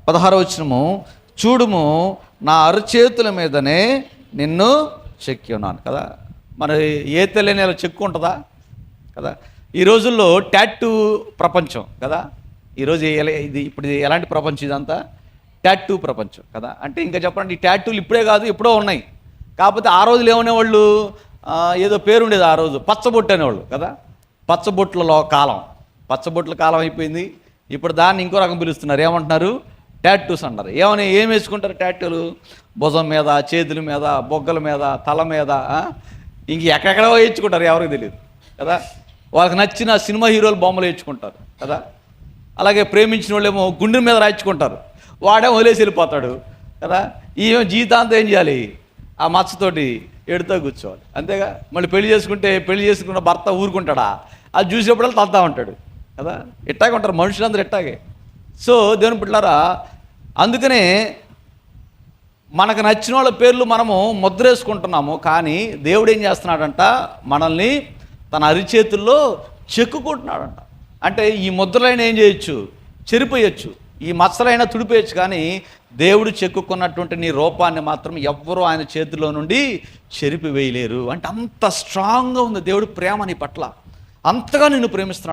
16వ వచనము, చూడుము నా అరచేతుల మీదనే నిన్ను చెక్కి ఉన్నాను కదా. మరి ఏ తెలియని ఇలా చెక్కు ఉంటుందా కదా. ఈ రోజుల్లో టాటూ ప్రపంచం కదా. ఈరోజు ఇప్పుడు ఎలాంటి ప్రపంచం ఇదంతా? టాటూ ప్రపంచం కదా. అంటే ఇంకా చెప్పండి, ఈ టాటూలు ఇప్పుడే కాదు ఎప్పుడో ఉన్నాయి. కాకపోతే ఆ రోజులు ఏమనేవాళ్ళు, ఏదో పేరు ఉండేది ఆ రోజు, పచ్చబొట్టు అనేవాళ్ళు కదా. పచ్చబొట్లలో కాలం, పచ్చబొట్ల కాలం అయిపోయింది. ఇప్పుడు దాన్ని ఇంకో రకం పిలుస్తున్నారు, ఏమంటున్నారు? టాటూస్ అంటారు. ఏం వేసుకుంటారు టాటూలు? భుజం మీద, చేతుల మీద, బొగ్గల మీద, తల మీద, ఇంక ఎక్కడెక్కడో వేయించుకుంటారు, ఎవరికి తెలియదు కదా. వాళ్ళకి నచ్చిన సినిమా హీరోలు బొమ్మలు వేయించుకుంటారు కదా. అలాగే ప్రేమించిన వాళ్ళేమో గుండె మీద రాయించుకుంటారు, వాడేమో వదిలేసి వెళ్ళిపోతాడు కదా. ఈమె జీవితాంతం ఏం చేయాలి? ఆ మచ్చతోటి ఎడుతూ కూర్చోవాలి, అంతేగా. మళ్ళీ పెళ్లి చేసుకున్న భర్త ఊరుకుంటాడా? అది చూసేప్పుడల్లా తద్దా ఉంటాడు కదా. ఇట్టాగే ఉంటారు మనుషులందరూ, ఇట్టాగే. సో దేవుని బిడ్డలారా, అందుకనే మనకు నచ్చిన వాళ్ళ పేర్లు మనము ముద్రేసుకుంటున్నాము. కానీ దేవుడు ఏం చేస్తున్నాడంట? మనల్ని తన అరిచేతుల్లో చెక్కుకుంటున్నాడంట. అంటే ఈ ముద్రలైన ఏం చేయొచ్చు? చెరిపోయచ్చు, ఈ మచ్చలైనా తుడిపోయచ్చు. కానీ దేవుడు చెక్కుకున్నటువంటి నీ రూపాన్ని మాత్రం ఎవ్వరూ ఆయన చేతిలో నుండి చెరిపి వేయలేరు. అంటే అంత స్ట్రాంగ్గా ఉంది దేవుడు ప్రేమ నీ పట్ల, అంతగా నిన్ను ప్రేమిస్తున్నాడు.